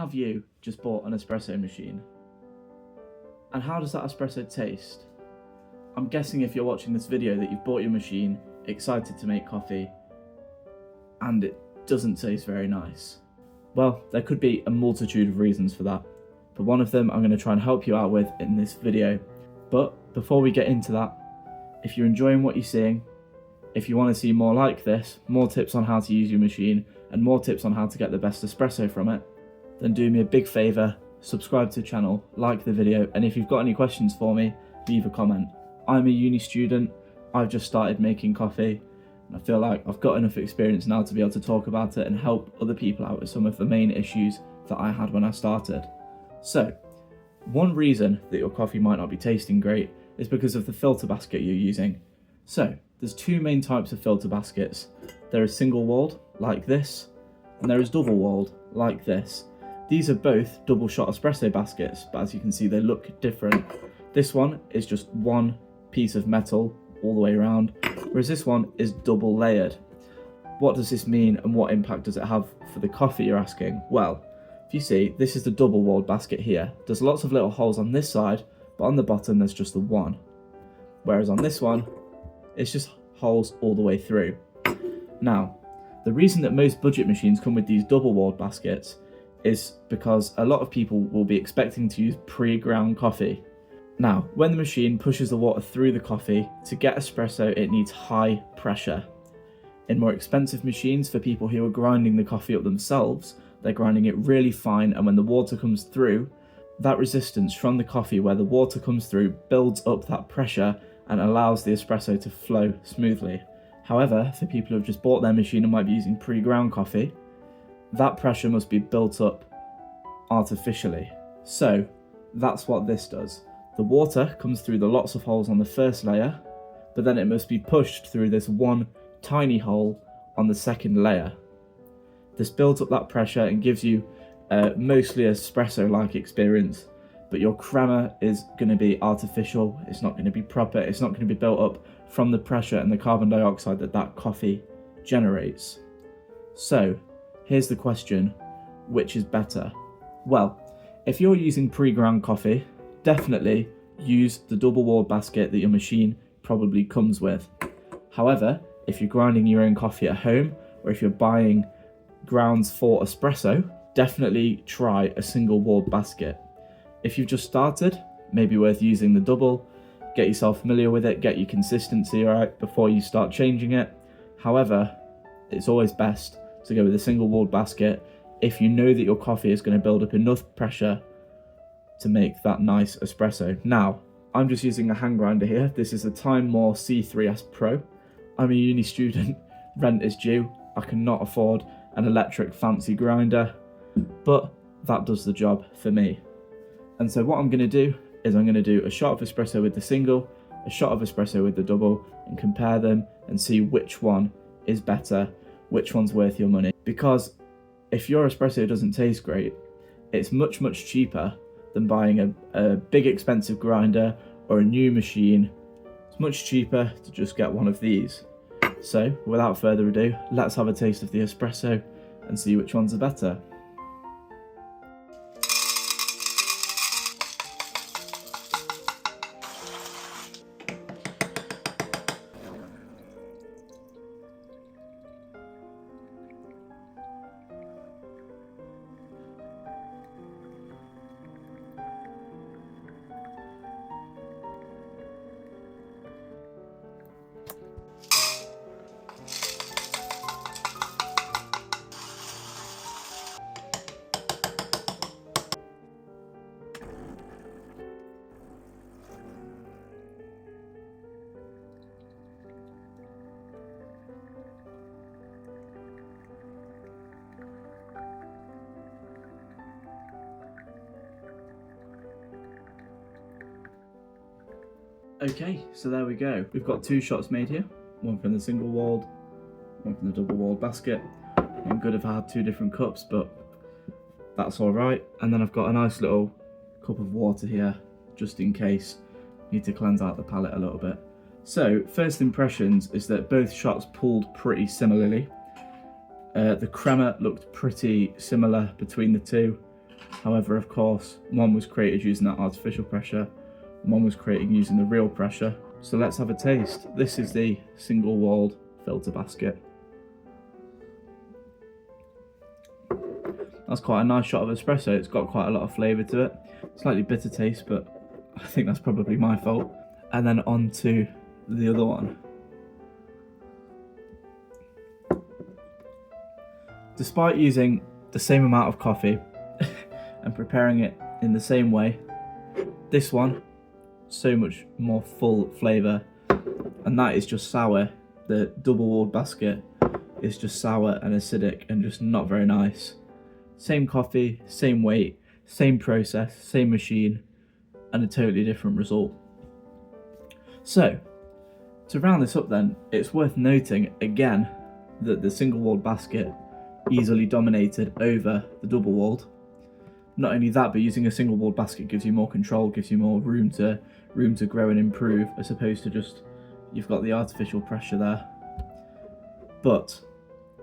Have you just bought an espresso machine? And how does that espresso taste? I'm guessing if you're watching this video that you've bought your machine, excited to make coffee, and it doesn't taste very nice. Well, there could be a multitude of reasons for that, but one of them I'm going to try and help you out with in this video. But before we get into that, if you're enjoying what you're seeing, if you want to see more like this, more tips on how to use your machine, and more tips on how to get the best espresso from it, then do me a big favour, subscribe to the channel, like the video, and if you've got any questions for me, leave a comment. I'm a uni student, I've just started making coffee, and I feel like I've got enough experience now to be able to talk about it and help other people out with some of the main issues that I had when I started. So, one reason that your coffee might not be tasting great is because of the filter basket you're using. So, there's two main types of filter baskets. There is single-walled, like this, and there is double-walled, like this. These are both double shot espresso baskets, but as you can see, they look different. This one is just one piece of metal all the way around, whereas this one is double layered. What does this mean and what impact does it have for the coffee, you're asking? Well, if you see, this is the double walled basket here. There's lots of little holes on this side, but on the bottom there's just the one. Whereas on this one, it's just holes all the way through. Now, the reason that most budget machines come with these double walled baskets is because a lot of people will be expecting to use pre-ground coffee. Now, when the machine pushes the water through the coffee, to get espresso it needs high pressure. In more expensive machines, for people who are grinding the coffee up themselves, they're grinding it really fine, and when the water comes through, that resistance from the coffee where the water comes through builds up that pressure and allows the espresso to flow smoothly. However, for people who have just bought their machine and might be using pre-ground coffee, that pressure must be built up artificially. So that's what this does. The water comes through the lots of holes on the first layer, but then it must be pushed through this one tiny hole on the second layer. This builds up that pressure and gives you mostly an espresso-like experience, but your crema is going to be artificial, it's not going to be proper, it's not going to be built up from the pressure and the carbon dioxide that coffee generates. So, here's the question, which is better? Well, if you're using pre-ground coffee, definitely use the double walled basket that your machine probably comes with. However, if you're grinding your own coffee at home, or if you're buying grounds for espresso, definitely try a single walled basket. If you've just started, maybe worth using the double, get yourself familiar with it, get your consistency right before you start changing it. However, it's always best to go with a single walled basket if you know that your coffee is going to build up enough pressure to make that nice espresso. Now, I'm just using a hand grinder here. This is a Time More C3S Pro. I'm a uni student, rent is due. I cannot afford an electric fancy grinder, but that does the job for me. And so what I'm going to do is I'm going to do a shot of espresso with the single, a shot of espresso with the double, and compare them and see which one is better, which one's worth your money. Because if your espresso doesn't taste great, it's much cheaper than buying a big expensive grinder or a new machine. It's much cheaper to just get one of these. So without further ado, let's have a taste of the espresso and see which ones are better. Okay, so there we go. We've got two shots made here, one from the single walled, one from the double walled basket. I'm good if I had two different cups, but that's all right. And then I've got a nice little cup of water here, just in case. Need to cleanse out the palate a little bit. So, first impressions is that both shots pulled pretty similarly. The crema looked pretty similar between the two. However, of course, one was created using that artificial pressure, and one was created using the real pressure. So let's have a taste. This is the single-walled filter basket. That's quite a nice shot of espresso. It's got quite a lot of flavour to it. Slightly bitter taste, but I think that's probably my fault. And then on to the other one. Despite using the same amount of coffee and preparing it in the same way, this one, so much more full flavour, and that is just sour. The double-walled basket is just sour and acidic and just not very nice. Same coffee, same weight, same process, same machine, and a totally different result. So, to round this up then, it's worth noting again that the single-walled basket easily dominated over the double-walled. Not only that, but using a single-walled basket gives you more control, gives you more room to grow and improve, as opposed to just, you've got the artificial pressure there. But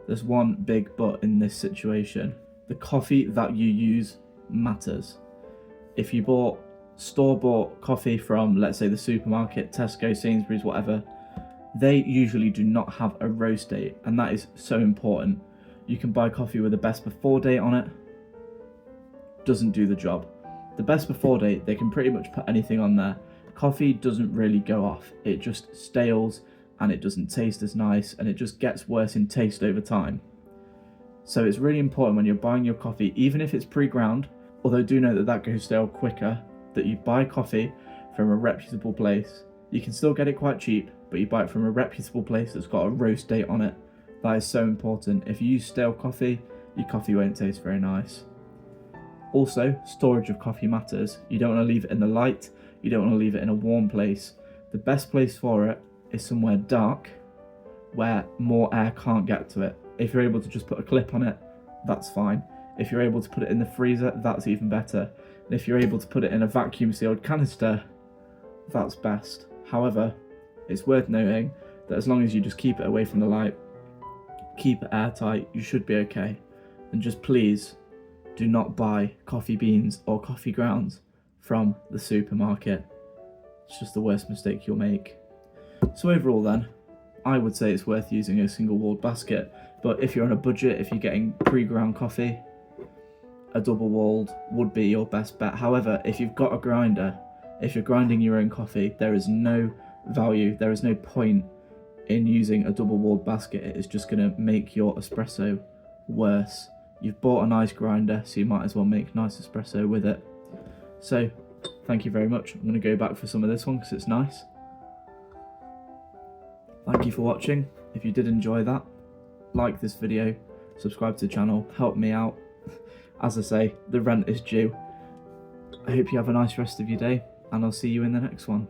there's one big but in this situation. The coffee that you use matters. If you bought store-bought coffee from, let's say, the supermarket, Tesco, Sainsbury's, whatever, they usually do not have a roast date, and that is so important. You can buy coffee with a best before date on it. Doesn't do the job. The best before date, they can pretty much put anything on there. Coffee doesn't really go off. It just stales and it doesn't taste as nice, and it just gets worse in taste over time. So it's really important when you're buying your coffee, even if it's pre-ground, although do know that that goes stale quicker, that you buy coffee from a reputable place. You can still get it quite cheap, but you buy it from a reputable place that's got a roast date on it. That is so important. If you use stale coffee, your coffee won't taste very nice. Also, storage of coffee matters. You don't want to leave it in the light, you don't want to leave it in a warm place. The best place for it is somewhere dark, where more air can't get to it. If you're able to just put a clip on it, that's fine. If you're able to put it in the freezer, that's even better. And if you're able to put it in a vacuum sealed canister, that's best. However, it's worth noting that as long as you just keep it away from the light, keep it airtight, you should be okay. And just please do not buy coffee beans or coffee grounds from the supermarket. It's just the worst mistake you'll make. So overall then, I would say it's worth using a single-walled basket, but if you're on a budget, if you're getting pre-ground coffee, a double-walled would be your best bet. However, if you've got a grinder, if you're grinding your own coffee, there is no value, there is no point in using a double-walled basket. It is just going to make your espresso worse. You've bought a nice grinder, so you might as well make nice espresso with it. So, thank you very much. I'm going to go back for some of this one because it's nice. Thank you for watching. If you did enjoy that, like this video, subscribe to the channel, help me out. As I say, the rent is due. I hope you have a nice rest of your day, and I'll see you in the next one.